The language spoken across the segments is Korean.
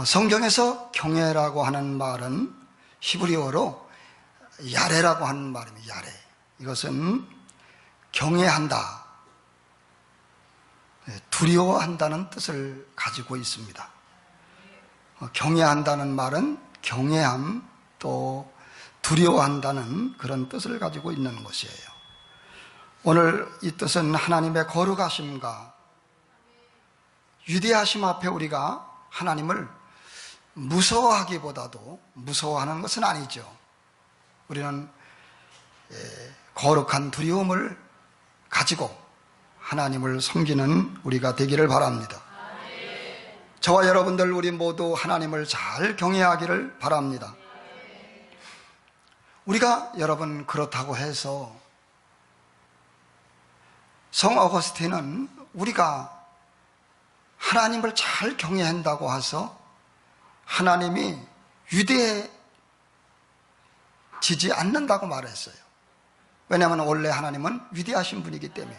성경에서 경외라고 하는 말은 히브리어로 야레라고 하는 말입니다. 야레. 이것은 경외한다, 두려워한다는 뜻을 가지고 있습니다. 경외한다는 말은 경외함, 또 두려워한다는 그런 뜻을 가지고 있는 것이에요. 오늘 이 뜻은 하나님의 거룩하심과 위대하심 앞에 우리가 하나님을 무서워하기보다도, 무서워하는 것은 아니죠. 우리는 거룩한 두려움을 가지고 하나님을 섬기는 우리가 되기를 바랍니다. 저와 여러분들 우리 모두 하나님을 잘 경외하기를 바랍니다. 우리가 여러분 그렇다고 해서 성 어거스틴은 우리가 하나님을 잘 경외한다고 해서 하나님이 위대해지지 않는다고 말했어요. 왜냐하면 원래 하나님은 위대하신 분이기 때문에.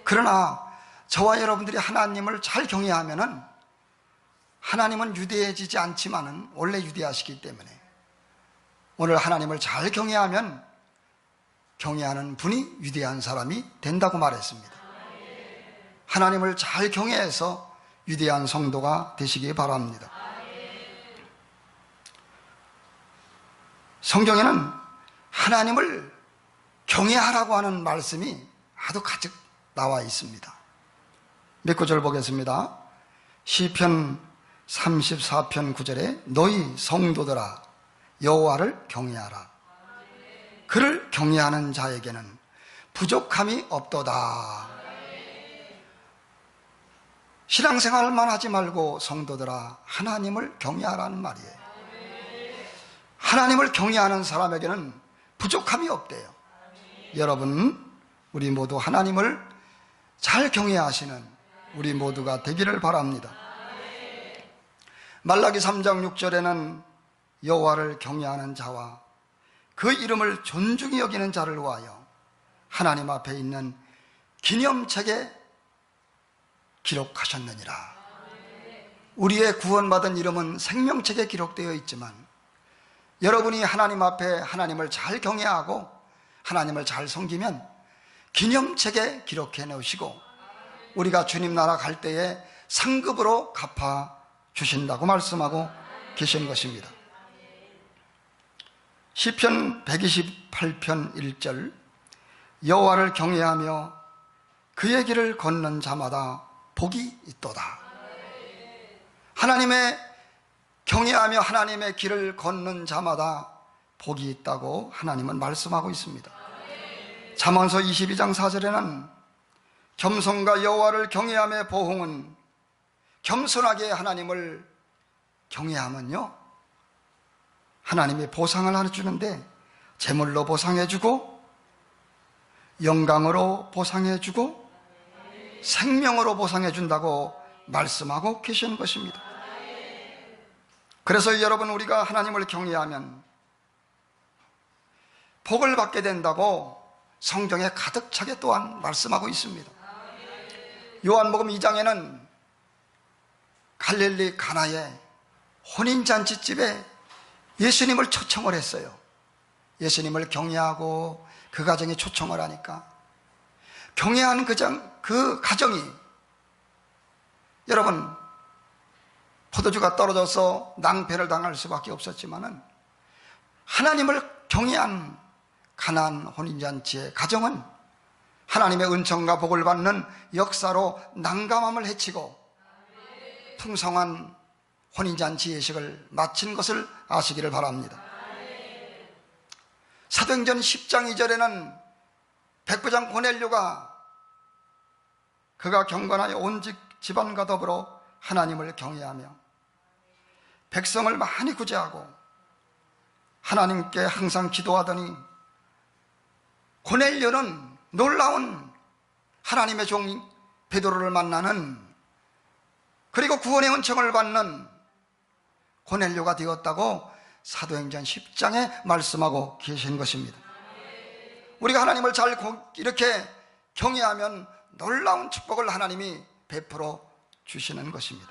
그러나 저와 여러분들이 하나님을 잘 경외하면은 하나님은 위대해지지 않지만은 원래 위대하시기 때문에 오늘 하나님을 잘 경외하면 경외하는 분이 위대한 사람이 된다고 말했습니다. 하나님을 잘 경외해서 위대한 성도가 되시기 바랍니다. 성경에는 하나님을 경외하라고 하는 말씀이 아주 가득 나와 있습니다. 몇 구절 보겠습니다. 시편 34편 9절에 너희 성도들아 여호와를 경외하라. 그를 경외하는 자에게는 부족함이 없도다. 신앙생활만 하지 말고 성도들아 하나님을 경외하라는 말이에요. 하나님을 경외하는 사람에게는 부족함이 없대요. 여러분, 우리 모두 하나님을 잘 경외하시는 우리 모두가 되기를 바랍니다. 말라기 3장 6절에는 여호와를 경외하는 자와 그 이름을 존중히 여기는 자를 위하여 하나님 앞에 있는 기념책에 기록하셨느니라. 우리의 구원받은 이름은 생명책에 기록되어 있지만 여러분이 하나님 앞에 하나님을 잘 경외하고 하나님을 잘 섬기면 기념책에 기록해 놓으시고 우리가 주님 나라 갈 때에 상급으로 갚아 주신다고 말씀하고 계신 것입니다. 시편 128편 1절 여호와를 경외하며 그의 길을 걷는 자마다 복이 있도다. 하나님의 경외하며 하나님의 길을 걷는 자마다 복이 있다고 하나님은 말씀하고 있습니다. 잠언서 22장 4절에는 겸손과 여호와를 경외함의 보응은, 겸손하게 하나님을 경외하면요 하나님이 보상을 해주는데 재물로 보상해주고 영광으로 보상해주고 생명으로 보상해준다고 말씀하고 계시는 것입니다. 그래서 여러분, 우리가 하나님을 경외하면 복을 받게 된다고 성경에 가득 차게 또한 말씀하고 있습니다. 요한복음 2장에는 갈릴리 가나의 혼인잔치집에 예수님을 초청을 했어요. 예수님을 경외하고 그 가정에 초청을 하니까 경외하는 그 가정이, 여러분, 포도주가 떨어져서 낭패를 당할 수밖에 없었지만은 하나님을 경외한 가나안 혼인잔치의 가정은 하나님의 은총과 복을 받는 역사로 난감함을 해치고 풍성한 혼인잔치 예식을 마친 것을 아시기를 바랍니다. 사도행전 10장 2절에는 백부장 고넬료가 그가 경건하여 온 집안과 더불어 하나님을 경외하며 백성을 많이 구제하고 하나님께 항상 기도하더니 고넬료는 놀라운 하나님의 종 베드로를 만나는, 그리고 구원의 은총을 받는 고넬료가 되었다고 사도행전 10장에 말씀하고 계신 것입니다. 우리가 하나님을 잘 이렇게 경외하면 놀라운 축복을 하나님이 베풀어 주시는 것입니다.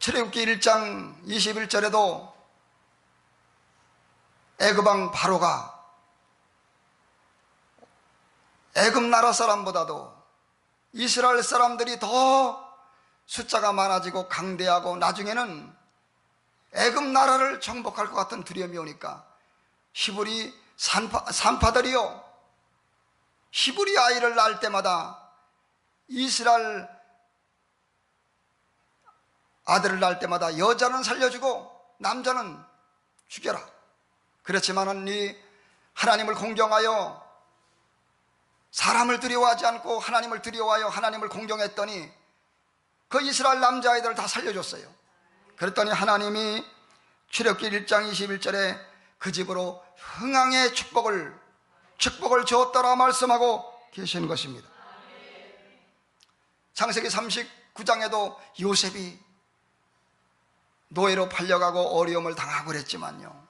출애굽기 1장 21절에도 애굽왕 바로가 애굽 나라 사람보다도 이스라엘 사람들이 더 숫자가 많아지고 강대하고 나중에는 애굽 나라를 정복할 것 같은 두려움이 오니까 히브리 산파들이요, 히브리 아이를 낳을 때마다, 이스라엘 아들을 낳을 때마다 여자는 살려주고 남자는 죽여라. 그렇지만은 이 하나님을 공경하여 사람을 두려워하지 않고 하나님을 두려워하여 하나님을 공경했더니 그 이스라엘 남자아이들을 다 살려줬어요. 그랬더니 하나님이 출애굽기 1장 21절에 그 집으로 흥왕의 축복을 주었더라 말씀하고 계신 것입니다. 창세기 39장에도 요셉이 노예로 팔려가고 어려움을 당하고 그랬지만요,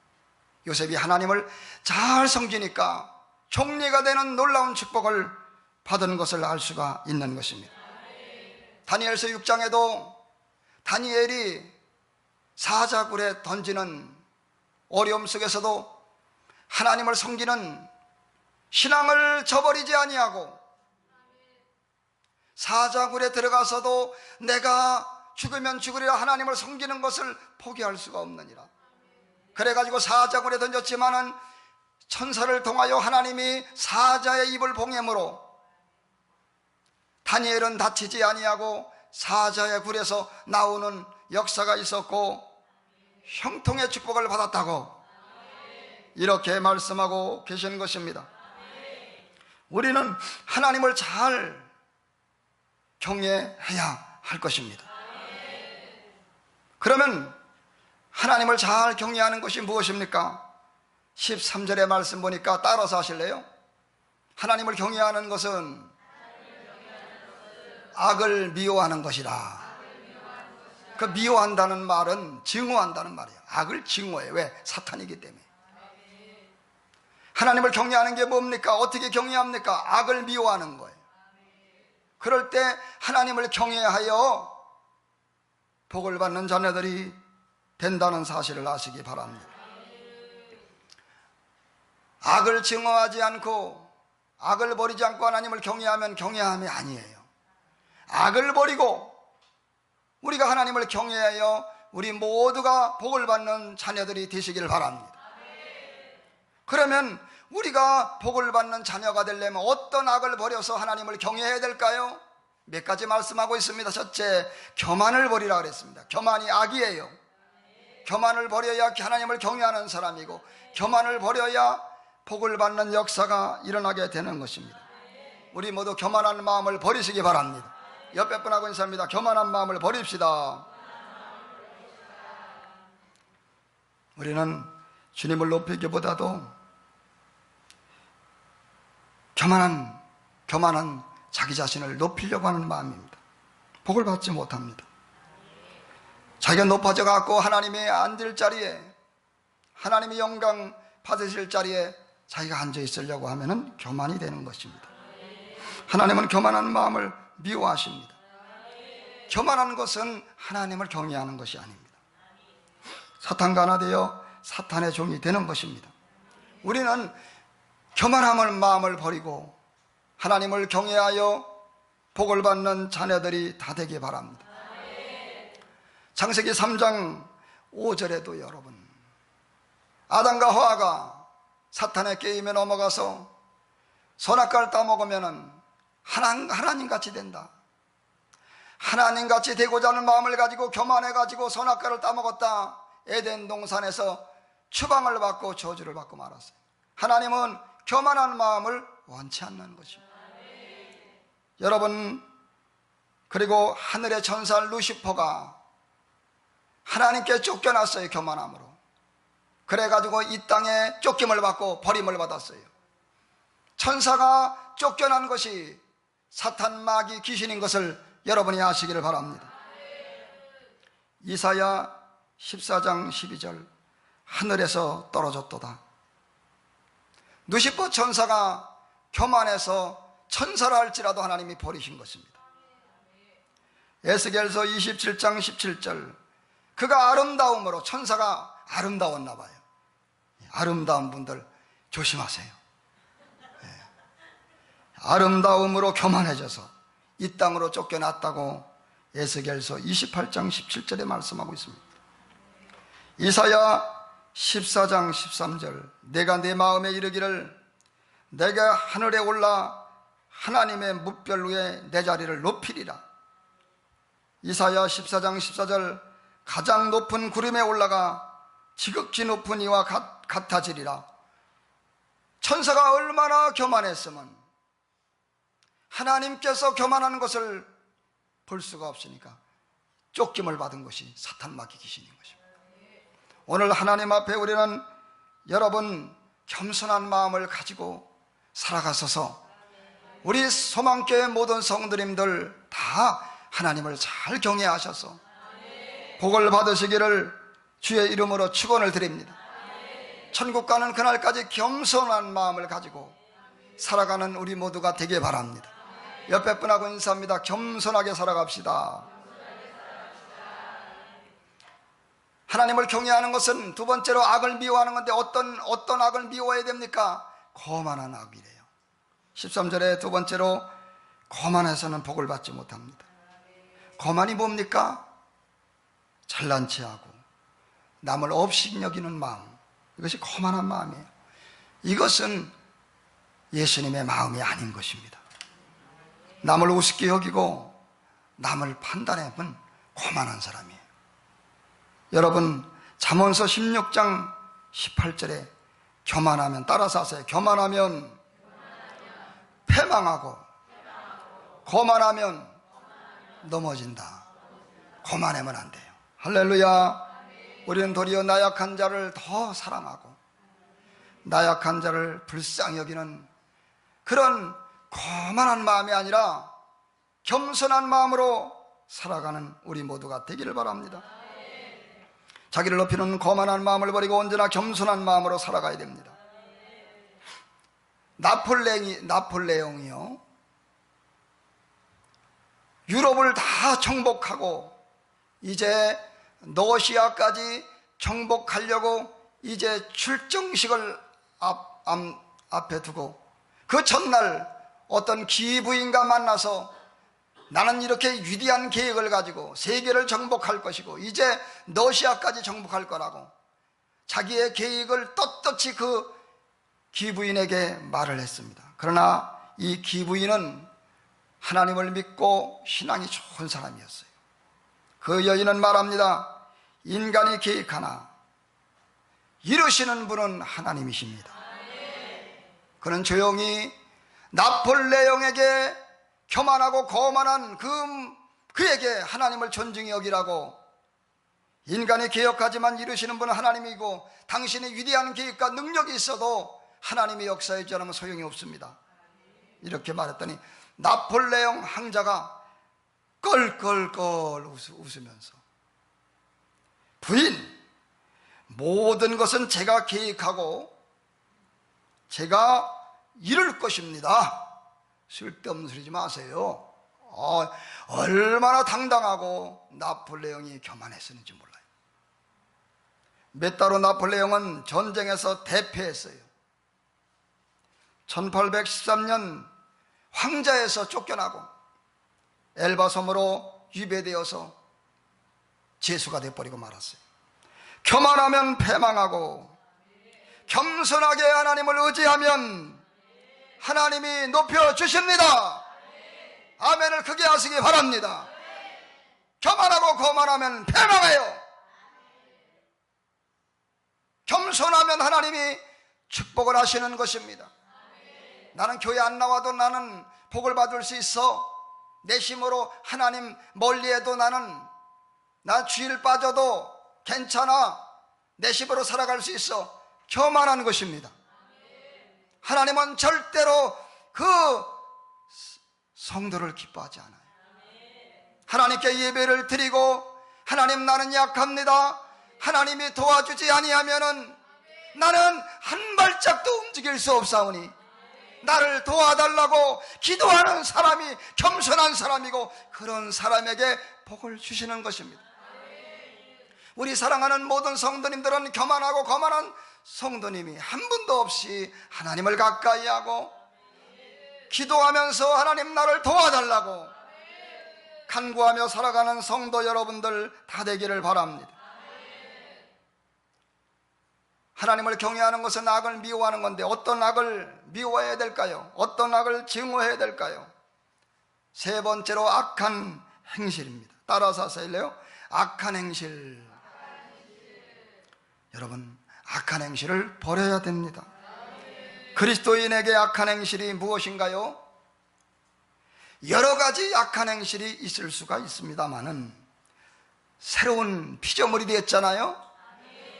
요셉이 하나님을 잘 섬기니까 총리가 되는 놀라운 축복을 받은 것을 알 수가 있는 것입니다. 다니엘서 6장에도 다니엘이 사자굴에 던지는 어려움 속에서도 하나님을 섬기는 신앙을 저버리지 아니하고 사자굴에 들어가서도 내가 죽으면 죽으리라 하나님을 섬기는 것을 포기할 수가 없느니라. 그래가지고 사자굴에 던졌지만은 천사를 통하여 하나님이 사자의 입을 봉해므로 다니엘은 다치지 아니하고 사자의 굴에서 나오는 역사가 있었고 형통의 축복을 받았다고 이렇게 말씀하고 계시는 것입니다. 우리는 하나님을 잘 경외해야 할 것입니다. 그러면 하나님을 잘 경외하는 것이 무엇입니까? 13절의 말씀 보니까 따라서 하실래요? 하나님을 경외하는 것은 악을 미워하는 것이라. 그 미워한다는 말은 증오한다는 말이에요. 악을 증오해요. 왜? 사탄이기 때문에. 하나님을 경외하는 게 뭡니까? 어떻게 경외합니까? 악을 미워하는 거예요. 그럴 때 하나님을 경외하여 복을 받는 자녀들이 된다는 사실을 아시기 바랍니다. 악을 증오하지 않고 악을 버리지 않고 하나님을 경외하면 경외함이 아니에요. 악을 버리고 우리가 하나님을 경외하여 우리 모두가 복을 받는 자녀들이 되시기를 바랍니다. 그러면 우리가 복을 받는 자녀가 되려면 어떤 악을 버려서 하나님을 경외해야 될까요? 몇 가지 말씀하고 있습니다. 첫째, 교만을 버리라 그랬습니다. 교만이 악이에요. 교만을 버려야 하나님을 경외하는 사람이고, 교만을 버려야 복을 받는 역사가 일어나게 되는 것입니다. 우리 모두 교만한 마음을 버리시기 바랍니다. 옆에 분하고 인사합니다. 교만한 마음을 버립시다. 우리는 주님을 높이기보다도 교만한 자기 자신을 높이려고 하는 마음입니다. 복을 받지 못합니다. 자기가 높아져 갖고 하나님이 앉을 자리에, 하나님이 영광 받으실 자리에 자기가 앉아 있으려고 하면은 교만이 되는 것입니다. 하나님은 교만한 마음을 미워하십니다. 교만한 것은 하나님을 경외하는 것이 아닙니다. 사탄과 하나 되어 사탄의 종이 되는 것입니다. 우리는 교만함을 마음을 버리고 하나님을 경외하여 복을 받는 자녀들이 다 되기 바랍니다. 창세기 3장 5절에도 여러분, 아담과 하와가 사탄의 게임에 넘어가서 선악과를 따먹으면 하나님같이 된다, 하나님같이 되고자 하는 마음을 가지고 교만해가지고 선악과를 따먹었다, 에덴 동산에서 추방을 받고 저주를 받고 말았어요. 하나님은 교만한 마음을 원치 않는 것입니다. 여러분, 그리고 하늘의 천사 루시퍼가 하나님께 쫓겨났어요. 교만함으로. 그래가지고 이 땅에 쫓김을 받고 버림을 받았어요. 천사가 쫓겨난 것이 사탄, 마귀, 귀신인 것을 여러분이 아시기를 바랍니다. 이사야 14장 12절, 하늘에서 떨어졌도다. 누시퍼 천사가 교만해서 천사라 할지라도 하나님이 버리신 것입니다. 에스겔서 27장 17절, 그가 아름다움으로, 천사가 아름다웠나 봐요. 아름다운 분들 조심하세요. 아름다움으로 교만해져서 이 땅으로 쫓겨났다고 에스겔서 28장 17절에 말씀하고 있습니다. 이사야 14장 13절, 내가 내 마음에 이르기를 내가 하늘에 올라 하나님의 뭇별 위에 내 자리를 높이리라. 이사야 14장 14절, 가장 높은 구름에 올라가 지극히 높은 이와 같아지리라. 천사가 얼마나 교만했으면 하나님께서 교만하는 것을 볼 수가 없으니까 쫓김을 받은 것이 사탄 마귀 귀신인 것입니다. 오늘 하나님 앞에 우리는 여러분 겸손한 마음을 가지고 살아가셔서 우리 소망교회 모든 성도님들 다 하나님을 잘 경외하셔서 복을 받으시기를 주의 이름으로 축원을 드립니다. 천국 가는 그날까지 겸손한 마음을 가지고 살아가는 우리 모두가 되길 바랍니다. 옆에 분하고 인사합니다. 겸손하게 살아갑시다. 하나님을 경외하는 것은 두 번째로 악을 미워하는 건데 어떤 악을 미워해야 됩니까? 거만한 악이래요. 13절에 두 번째로 거만해서는 복을 받지 못합니다. 거만이 뭡니까? 잘난 체하고 남을 없이 여기는 마음, 이것이 거만한 마음이에요. 이것은 예수님의 마음이 아닌 것입니다. 남을 우습게 여기고 남을 판단해본 거만한 사람이에요. 여러분 잠언서 16장 18절에 교만하면, 따라서 하세요. 교만하면 패망하고 거만하면 넘어진다. 거만하면 안 돼요. 할렐루야. 우리는 도리어 나약한 자를 더 사랑하고 나약한 자를 불쌍히 여기는 그런 거만한 마음이 아니라 겸손한 마음으로 살아가는 우리 모두가 되기를 바랍니다. 자기를 높이는 거만한 마음을 버리고 언제나 겸손한 마음으로 살아가야 됩니다. 나폴레옹이요, 유럽을 다 정복하고 이제 러시아까지 정복하려고 이제 출정식을 앞에 두고 그 전날 어떤 기부인과 만나서 나는 이렇게 위대한 계획을 가지고 세계를 정복할 것이고 이제 러시아까지 정복할 거라고 자기의 계획을 떳떳이 그 기부인에게 말을 했습니다. 그러나 이 기부인은 하나님을 믿고 신앙이 좋은 사람이었어요. 그 여인은 말합니다. 인간이 계획하나 이루시는 분은 하나님이십니다. 그는 조용히 나폴레옹에게 교만하고 거만한 그에게 하나님을 존중히 여기라고, 인간이 계획하지만 이루시는 분은 하나님이고 당신의 위대한 계획과 능력이 있어도 하나님의 역사에 있지 않으면 소용이 없습니다. 이렇게 말했더니 나폴레옹 황자가 껄껄껄 웃으면서, 부인, 모든 것은 제가 계획하고 제가 이룰 것입니다. 쓸데없는 소리지 마세요. 얼마나 당당하고 나폴레옹이 교만했었는지 몰라요. 몇 달 후 나폴레옹은 전쟁에서 대패했어요. 1813년 황자에서 쫓겨나고 엘바 섬으로 유배되어서 죄수가 되어버리고 말았어요. 교만하면 패망하고 겸손하게 하나님을 의지하면 하나님이 높여주십니다. 아멘을 크게 하시기 바랍니다. 교만하고 거만하면 패망해요. 겸손하면 하나님이 축복을 하시는 것입니다. 나는 교회 안 나와도 나는 복을 받을 수 있어. 내심으로 하나님 멀리해도 나 주일 빠져도 괜찮아. 내심으로 살아갈 수 있어. 교만한 것입니다. 하나님은 절대로 그 성도를 기뻐하지 않아요. 하나님께 예배를 드리고 하나님 나는 약합니다, 하나님이 도와주지 아니하면은 나는 한 발짝도 움직일 수 없사오니 나를 도와달라고 기도하는 사람이 겸손한 사람이고 그런 사람에게 복을 주시는 것입니다. 우리 사랑하는 모든 성도님들은 교만하고 거만한 성도님이 한 분도 없이 하나님을 가까이 하고 기도하면서 하나님 나를 도와달라고 간구하며 살아가는 성도 여러분들 다 되기를 바랍니다. 하나님을 경외하는 것은 악을 미워하는 건데 어떤 악을 미워해야 될까요? 어떤 악을 증오해야 될까요? 세 번째로 악한 행실입니다. 따라서 하세요. 악한 행실. 여러분, 악한 행실을 버려야 됩니다. 그리스도인에게 악한 행실이 무엇인가요? 여러 가지 악한 행실이 있을 수가 있습니다만은 새로운 피조물이 되었잖아요.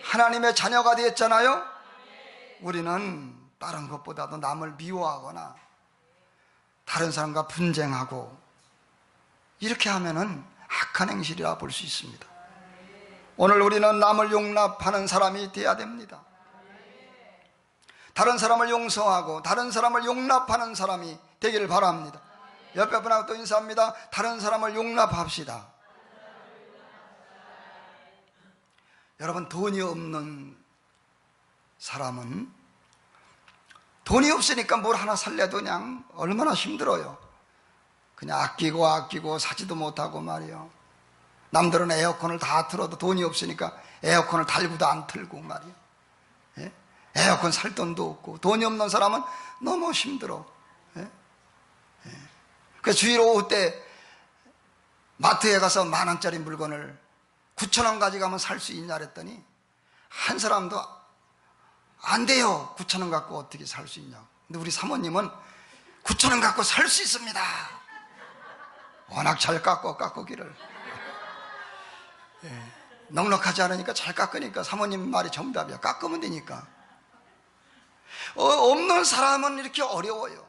하나님의 자녀가 되었잖아요. 우리는 다른 것보다도 남을 미워하거나 다른 사람과 분쟁하고 이렇게 하면은 악한 행실이라 볼 수 있습니다. 오늘 우리는 남을 용납하는 사람이 되어야 됩니다. 다른 사람을 용서하고 다른 사람을 용납하는 사람이 되기를 바랍니다. 옆에 분하고 또 인사합니다. 다른 사람을 용납합시다. 여러분, 돈이 없는 사람은 돈이 없으니까 뭘 하나 살래도 그냥 얼마나 힘들어요. 그냥 아끼고 사지도 못하고 말이요. 남들은 에어컨을 다 틀어도 돈이 없으니까 에어컨을 달고도 안 틀고 말이요. 예? 에어컨 살 돈도 없고 돈이 없는 사람은 너무 힘들어. 예? 예. 그래서 주일 오후 때 마트에 가서 10,000원짜리 물건을 9,000원 가져가면 살 수 있냐 그랬더니 한 사람도 안 돼요. 9,000원 갖고 어떻게 살 수 있냐고. 근데 우리 사모님은 9,000원 갖고 살 수 있습니다. 워낙 잘 깎기를. 예. 넉넉하지 않으니까 잘 깎으니까 사모님 말이 정답이야. 깎으면 되니까. 없는 사람은 이렇게 어려워요.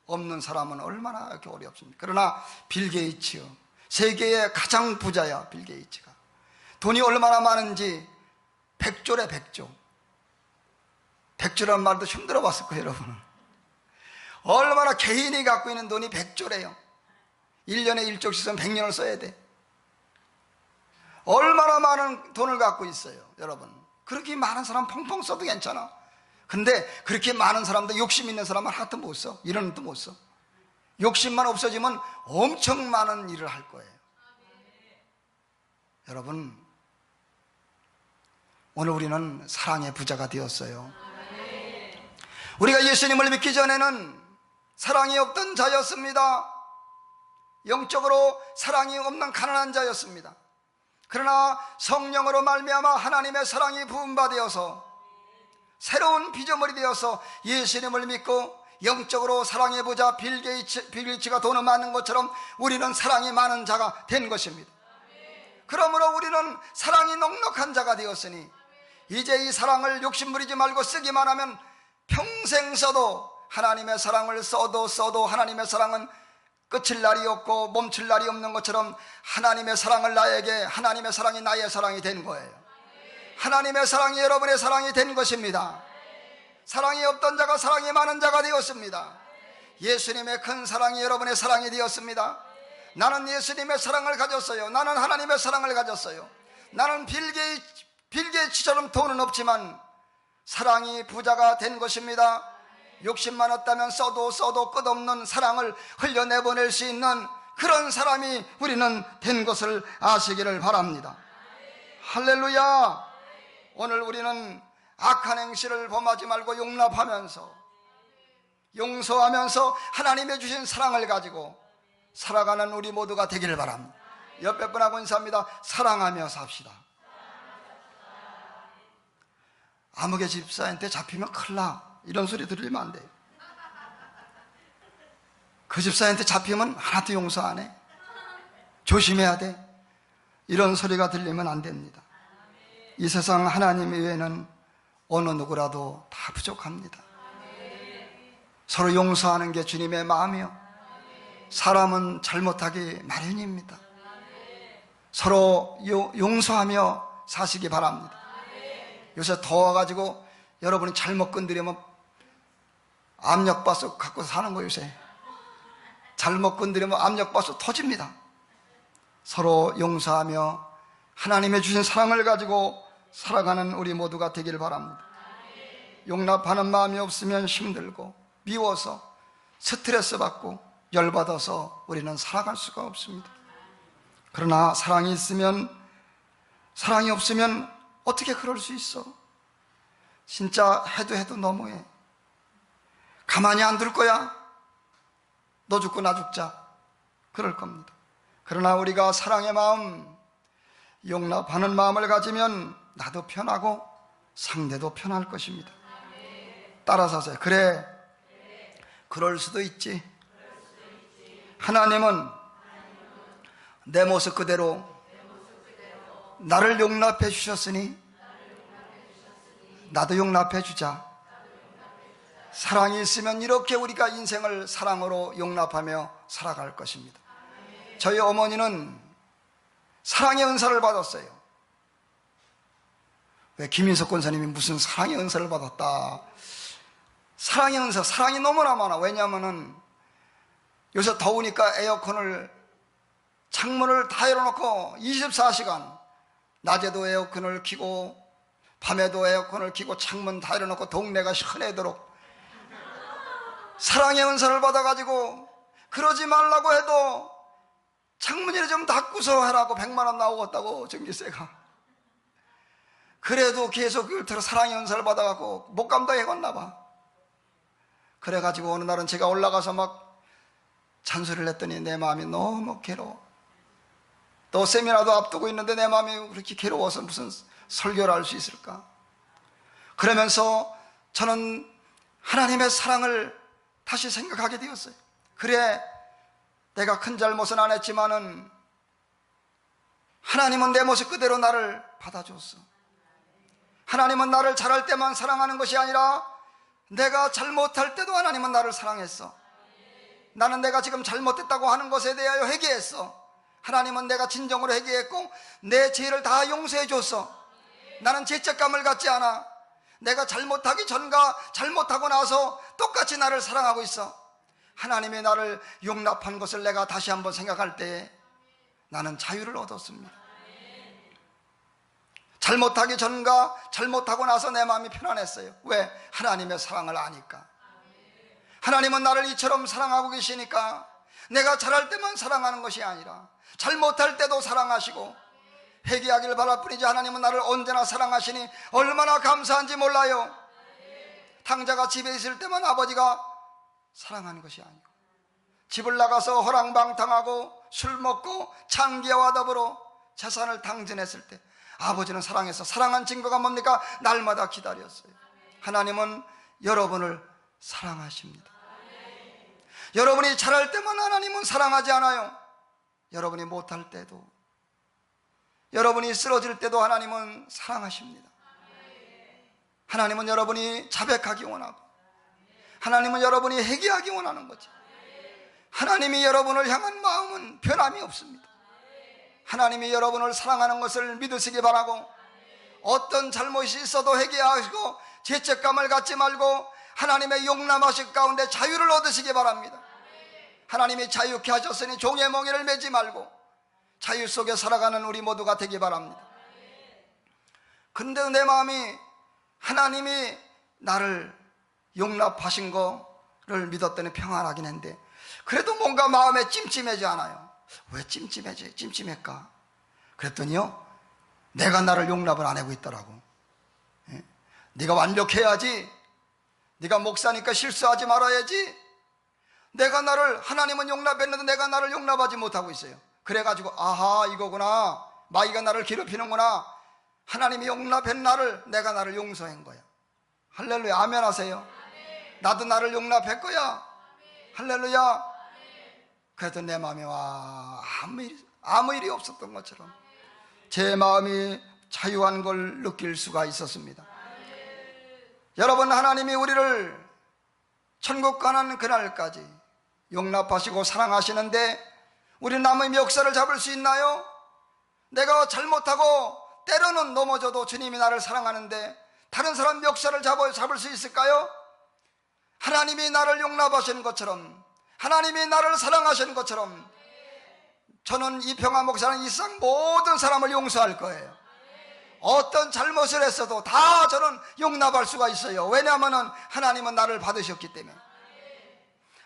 없는 사람은 얼마나 이렇게 어렵습니까? 그러나 빌 게이츠, 세계의 가장 부자야. 빌 게이츠가 돈이 얼마나 많은지 100조래 100조. 100조라는 말도 힘들어 봤을 거예요, 여러분은. 얼마나 개인이 갖고 있는 돈이 100조래요 1년에 1조씩 쓰면 100년을 써야 돼. 얼마나 많은 돈을 갖고 있어요, 여러분. 그렇게 많은 사람 펑펑 써도 괜찮아. 근데 그렇게 많은 사람도 욕심 있는 사람은 하나도 못 써. 이런 것도 못 써. 욕심만 없어지면 엄청 많은 일을 할 거예요. 여러분, 오늘 우리는 사랑의 부자가 되었어요. 우리가 예수님을 믿기 전에는 사랑이 없던 자였습니다. 영적으로 사랑이 없는 가난한 자였습니다. 그러나 성령으로 말미암아 하나님의 사랑이 부음받아서 새로운 피조물이 되어서 예수님을 믿고 영적으로 사랑의 부자 빌 게이츠가 돈을 많은 것처럼 우리는 사랑이 많은 자가 된 것입니다. 그러므로 우리는 사랑이 넉넉한 자가 되었으니 이제 이 사랑을 욕심부리지 말고 쓰기만 하면 평생 써도 하나님의 사랑을 써도 하나님의 사랑은 끝일 날이 없고 멈출 날이 없는 것처럼 하나님의 사랑을 나에게, 하나님의 사랑이 나의 사랑이 된 거예요. 하나님의 사랑이 여러분의 사랑이 된 것입니다. 사랑이 없던 자가 사랑이 많은 자가 되었습니다. 예수님의 큰 사랑이 여러분의 사랑이 되었습니다. 나는 예수님의 사랑을 가졌어요. 나는 하나님의 사랑을 가졌어요. 나는 빌 게이츠처럼 돈은 없지만 사랑이 부자가 된 것입니다. 욕심만 없다면 써도 끝없는 사랑을 흘려내보낼 수 있는 그런 사람이 우리는 된 것을 아시기를 바랍니다. 할렐루야. 오늘 우리는 악한 행실을 범하지 말고 용납하면서 용서하면서 하나님의 주신 사랑을 가지고 살아가는 우리 모두가 되기를 바랍니다. 옆에 분하고 인사합니다. 사랑하며 삽시다. 아무개 집사한테 잡히면 큰일 나, 이런 소리 들으면 안 돼요. 그 집사한테 잡히면 하나도 용서 안 해, 조심해야 돼, 이런 소리가 들리면 안 됩니다. 이 세상 하나님 외에는 어느 누구라도 다 부족합니다. 서로 용서하는 게 주님의 마음이요, 사람은 잘못하기 마련입니다. 서로 용서하며 사시기 바랍니다. 요새 더워가지고 여러분이 잘못 건드리면 압력밥솥 갖고 사는 거예요. 요새 잘못 건드리면 압력밥솥 터집니다. 서로 용서하며 하나님의 주신 사랑을 가지고 살아가는 우리 모두가 되길 바랍니다. 용납하는 마음이 없으면 힘들고 미워서 스트레스 받고 열받아서 우리는 살아갈 수가 없습니다. 그러나 사랑이 있으면, 사랑이 없으면 어떻게 그럴 수 있어? 진짜 해도 너무해. 가만히 안 둘 거야? 너 죽고 나 죽자. 그럴 겁니다. 그러나 우리가 사랑의 마음, 용납하는 마음을 가지면 나도 편하고 상대도 편할 것입니다. 따라서 하세요. 그래, 그럴 수도 있지. 하나님은 내 모습 그대로 나를 용납해 주셨으니 나도 용납해 주자. 사랑이 있으면 이렇게 우리가 인생을 사랑으로 용납하며 살아갈 것입니다. 저희 어머니는 사랑의 은사를 받았어요. 왜 김인석 권사님이 무슨 사랑의 은사를 받았다? 사랑의 은사, 사랑이 너무나 많아. 왜냐하면은 요새 더우니까 에어컨을, 창문을 다 열어놓고 24시간 낮에도 에어컨을 켜고 밤에도 에어컨을 켜고 창문 다 열어놓고 동네가 시원하도록 사랑의 은사를 받아가지고 그러지 말라고 해도 창문이를 좀 닫고서 하라고 100만 원 나오겠다고 전기세가. 그래도 계속 그걸 들어 사랑의 은사를 받아갖고 못 감당해갔나 봐. 그래가지고 어느 날은 제가 올라가서 막 잔소리를 했더니 내 마음이 너무 괴로워. 또 세미나도 앞두고 있는데 내 마음이 그렇게 괴로워서 무슨 설교를 할 수 있을까? 그러면서 저는 하나님의 사랑을 다시 생각하게 되었어요. 그래, 내가 큰 잘못은 안 했지만은 하나님은 내 모습 그대로 나를 받아줬어. 하나님은 나를 잘할 때만 사랑하는 것이 아니라 내가 잘못할 때도 하나님은 나를 사랑했어. 나는 내가 지금 잘못했다고 하는 것에 대하여 회개했어. 하나님은 내가 진정으로 회개했고 내 죄를 다 용서해 줬어. 나는 죄책감을 갖지 않아. 내가 잘못하기 전과 잘못하고 나서 똑같이 나를 사랑하고 있어. 하나님이 나를 용납한 것을 내가 다시 한번 생각할 때에 나는 자유를 얻었습니다. 잘못하기 전과 잘못하고 나서 내 마음이 편안했어요. 왜? 하나님의 사랑을 아니까. 하나님은 나를 이처럼 사랑하고 계시니까 내가 잘할 때만 사랑하는 것이 아니라 잘못할 때도 사랑하시고 회개하기를 바랄 뿐이지 하나님은 나를 언제나 사랑하시니 얼마나 감사한지 몰라요. 탕자가 집에 있을 때만 아버지가 사랑하는 것이 아니고 집을 나가서 허랑방탕하고 술 먹고 창기와 더불어 재산을 당진했을 때 아버지는 사랑해서 사랑한 증거가 뭡니까? 날마다 기다렸어요. 하나님은 여러분을 사랑하십니다. 여러분이 잘할 때만 하나님은 사랑하지 않아요. 여러분이 못할 때도, 여러분이 쓰러질 때도 하나님은 사랑하십니다. 하나님은 여러분이 자백하기 원하고 하나님은 여러분이 회개하기 원하는 거죠. 하나님이 여러분을 향한 마음은 변함이 없습니다. 하나님이 여러분을 사랑하는 것을 믿으시기 바라고 어떤 잘못이 있어도 회개하시고 죄책감을 갖지 말고 하나님의 용납하실 가운데 자유를 얻으시기 바랍니다. 하나님이 자유케 하셨으니 종의 멍에를 매지 말고 자유 속에 살아가는 우리 모두가 되기 바랍니다. 근데 내 마음이 하나님이 나를 용납하신 거를 믿었더니 평안하긴 했는데 그래도 뭔가 마음에 찜찜하지 않아요. 왜 찜찜할까? 그랬더니요, 내가 나를 용납을 안 하고 있더라고. 네가 완벽해야지, 네가 목사니까 실수하지 말아야지. 내가 나를, 하나님은 용납했는데 내가 나를 용납하지 못하고 있어요. 그래가지고 아하, 이거구나, 마귀가 나를 괴롭히는구나. 하나님이 용납한 나를, 내가 나를 용서한 거야. 할렐루야, 아멘 하세요. 나도 나를 용납할 거야. 할렐루야. 그래도 내 마음에 와, 아무 일이 없었던 것처럼 제 마음이 자유한 걸 느낄 수가 있었습니다. 여러분, 하나님이 우리를 천국 가는 그날까지 용납하시고 사랑하시는데 우리 남의 멱살을 잡을 수 있나요? 내가 잘못하고 때로는 넘어져도 주님이 나를 사랑하는데 다른 사람 멱살을 잡을 수 있을까요? 하나님이 나를 용납하시는 것처럼, 하나님이 나를 사랑하시는 것처럼 저는 이평화 목사는 이 세상 모든 사람을 용서할 거예요. 어떤 잘못을 했어도 다 저는 용납할 수가 있어요. 왜냐하면 하나님은 나를 받으셨기 때문에.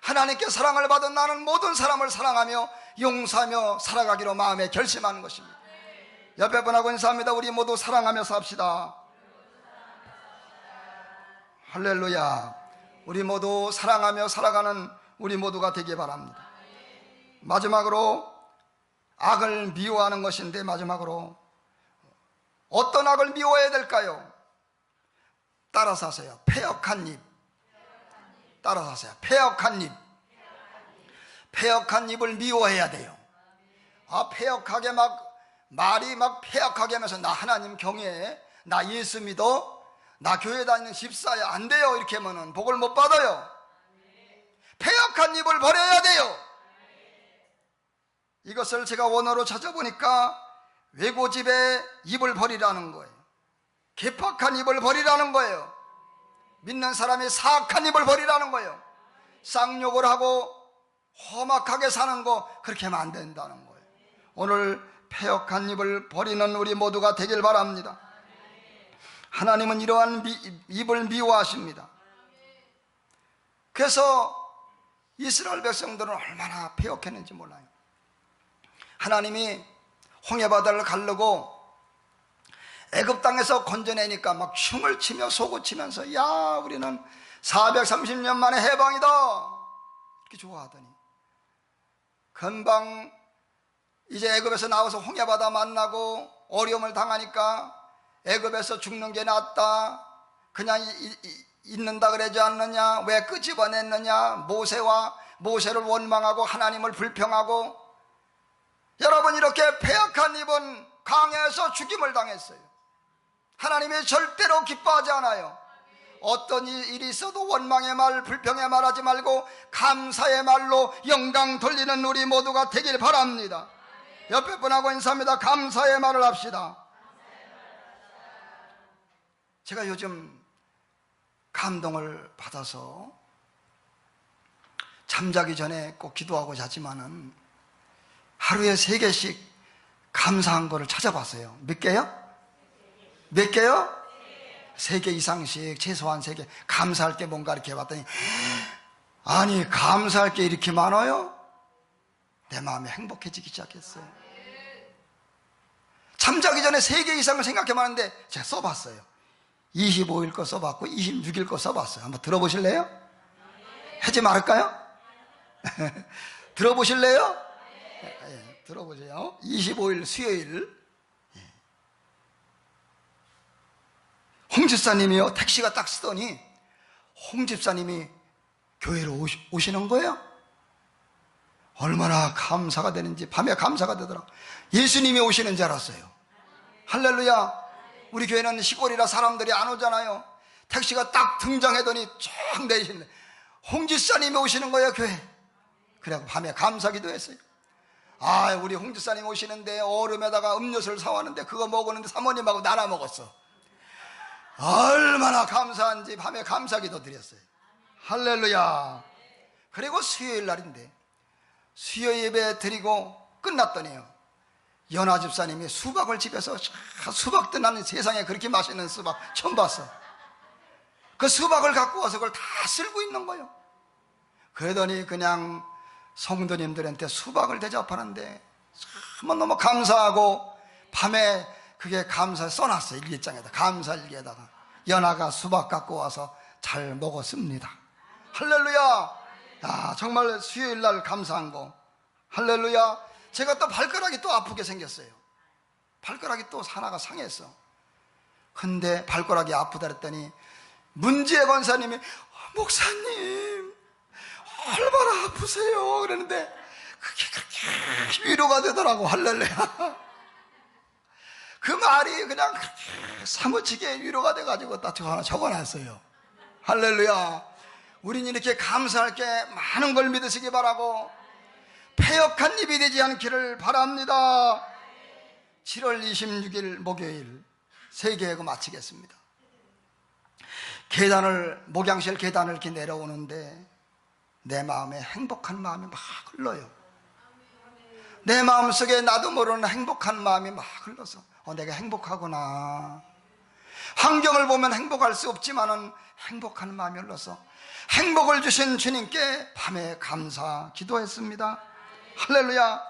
하나님께 사랑을 받은 나는 모든 사람을 사랑하며 용서하며 살아가기로 마음에 결심하는 것입니다. 옆에 분하고 인사합니다. 우리 모두 사랑하며 삽시다. 할렐루야. 우리 모두 사랑하며 살아가는 우리 모두가 되기 바랍니다. 마지막으로 악을 미워하는 것인데, 마지막으로 어떤 악을 미워해야 될까요? 따라서 하세요. 패역한 입. 따라서 하세요. 패역한 입. 패역한 입을 미워해야 돼요. 패역하게 말이 패역하게 하면서 나 하나님 경외해, 나 예수 믿어, 나 교회 다니는 집사야, 안 돼요. 이렇게 하면은 복을 못 받아요. 패역한 입을 버려야 돼요. 이것을 제가 원어로 찾아보니까 외고집의 입을 버리라는 거예요. 개팍한 입을 버리라는 거예요. 믿는 사람이 사악한 입을 버리라는 거예요. 쌍욕을 하고 험악하게 사는 거, 그렇게 하면 안 된다는 거예요. 오늘 패역한 입을 버리는 우리 모두가 되길 바랍니다. 하나님은 이러한 입을 미워하십니다. 그래서 이스라엘 백성들은 얼마나 패역했는지 몰라요. 하나님이 홍해바다를 가르고 애굽 땅에서 건져내니까 막 춤을 치며 솟구치면서 야, 우리는 430년 만에 해방이다, 이렇게 좋아하더니 금방 이제 애굽에서 나와서 홍해바다 만나고 어려움을 당하니까 애굽에서 죽는 게 낫다, 그냥 있는다 그러지 않느냐, 왜 끄집어냈느냐, 모세를 원망하고 하나님을 불평하고. 여러분, 이렇게 패역한 입은 강해에서 죽임을 당했어요. 하나님이 절대로 기뻐하지 않아요. 어떤 일이 있어도 원망의 말, 불평의 말 하지 말고 감사의 말로 영광 돌리는 우리 모두가 되길 바랍니다. 옆에 분하고 인사합니다. 감사의 말을 합시다. 제가 요즘 감동을 받아서 잠자기 전에 꼭 기도하고 자지만은 하루에 3개씩 감사한 거를 찾아봤어요. 몇 개요? 몇 개요? 3개 이상씩, 최소한 3개. 감사할 게 뭔가 이렇게 해봤더니, 아니, 감사할 게 이렇게 많아요? 내 마음이 행복해지기 시작했어요. 잠자기 전에 3개 이상을 생각해봤는데 제가 써봤어요. 25일 거 써봤고 26일 거 써봤어요. 한번 들어보실래요? 하지 말을까요? 들어보실래요? 네, 들어보세요. 25일 수요일, 홍 집사님이요, 택시가 딱 쓰더니 홍 집사님이 교회로 오시는 거예요. 얼마나 감사가 되는지, 밤에 감사가 되더라. 예수님이 오시는 줄 알았어요. 할렐루야. 우리 교회는 시골이라 사람들이 안 오잖아요. 택시가 딱 등장하더니 쫙 내리시네. 홍 집사님이 오시는 거예요, 교회. 그래갖고 밤에 감사기도 했어요. 우리 홍 집사님 오시는데 얼음에다가 음료수를 사왔는데 그거 먹었는데 사모님하고 나눠 먹었어. 얼마나 감사한지 밤에 감사기도 드렸어요. 할렐루야. 그리고 수요일 날인데 수요 예배 드리고 끝났더니요, 연화 집사님이 수박을 집에서 수박 뜬, 나는 세상에 그렇게 맛있는 수박 처음 봤어. 그 수박을 갖고 와서 그걸 다 쓸고 있는 거예요. 그러더니 그냥 성도님들한테 수박을 대접하는데 너무 감사하고, 밤에 그게 감사 써놨어요. 일기장에다, 감사 일기에다가 연하가 수박 갖고 와서 잘 먹었습니다. 할렐루야. 정말 수요일날 감사한 거. 할렐루야. 제가 또 발가락이 또 아프게 생겼어요. 발가락이 또 하나가 상했어. 근데 발가락이 아프다 그랬더니 문지혜 권사님이 목사님 얼마나 아프세요 그랬는데 그게 그렇게 위로가 되더라고. 할렐루야. 그 말이 그냥 사무치게 위로가 돼가지고 딱 하나 적어놨어요. 할렐루야. 우린 이렇게 감사할 게 많은 걸 믿으시기 바라고, 패역한 입이 되지 않기를 바랍니다. 7월 26일 목요일 세계예고 마치겠습니다. 목양실 계단을 이렇게 내려오는데 내 마음에 행복한 마음이 막 흘러요. 내 마음속에 나도 모르는 행복한 마음이 막 흘러서 내가 행복하구나. 환경을 보면 행복할 수 없지만은 행복한 마음이 흘러서 행복을 주신 주님께 밤에 감사 기도했습니다. 할렐루야.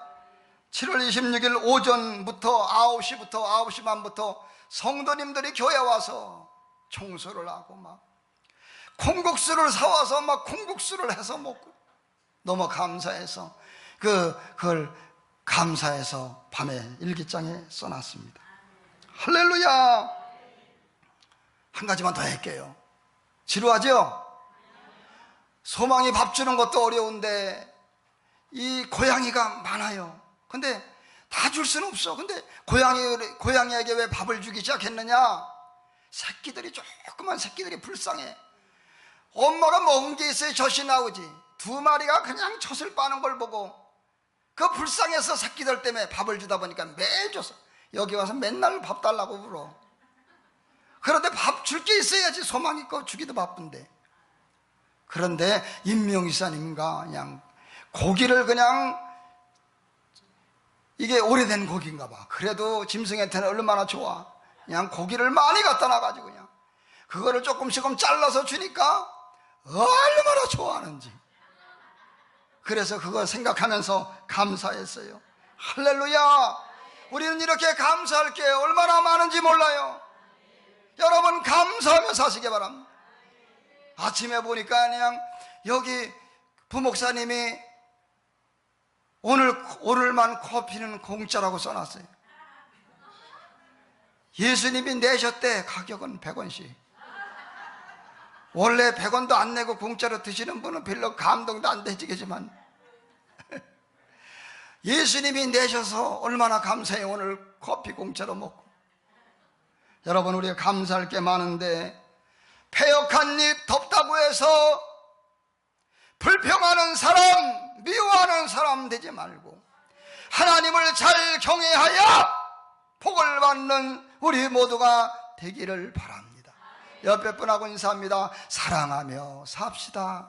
7월 26일 오전부터 9시 반부터 성도님들이 교회 와서 청소를 하고 막 콩국수를 사와서 막 콩국수를 해서 먹고 너무 감사해서 그걸 감사해서 밤에 일기장에 써놨습니다. 할렐루야. 한 가지만 더 할게요. 지루하죠? 소망이 밥 주는 것도 어려운데 이 고양이가 많아요. 근데 다 줄 수는 없어. 근데 고양이에게 왜 밥을 주기 시작했느냐? 새끼들이, 조그만 새끼들이 불쌍해. 엄마가 먹은 게 있어야 젖이 나오지. 2마리가 그냥 젖을 빠는 걸 보고 그 불쌍해서 새끼들 때문에 밥을 주다 보니까 매일 줬어. 여기 와서 맨날 밥 달라고 물어. 그런데 밥 줄 게 있어야지. 소망 있고 주기도 바쁜데. 그런데 임명이사님과 그냥 고기를 그냥, 이게 오래된 고기인가 봐. 그래도 짐승한테는 얼마나 좋아. 그냥 고기를 많이 갖다 놔가지고 그냥 그거를 조금씩 잘라서 주니까 얼마나 좋아하는지. 그래서 그거 생각하면서 감사했어요. 할렐루야. 우리는 이렇게 감사할 게 얼마나 많은지 몰라요. 여러분 감사하며 사시기 바랍니다. 아침에 보니까 그냥 여기 부목사님이 오늘만 커피는 공짜라고 써놨어요. 예수님이 내셨대. 가격은 100원씩. 원래 100원도 안 내고 공짜로 드시는 분은 별로 감동도 안 되시겠지만 예수님이 내셔서 얼마나 감사해요. 오늘 커피 공짜로 먹고. 여러분 우리가 감사할 게 많은데 패역한 입 덥다고 해서 불평하는 사람, 미워하는 사람 되지 말고 하나님을 잘 경외하여 복을 받는 우리 모두가 되기를 바랍니다. 옆에 분하고 인사합니다. 사랑하며 삽시다.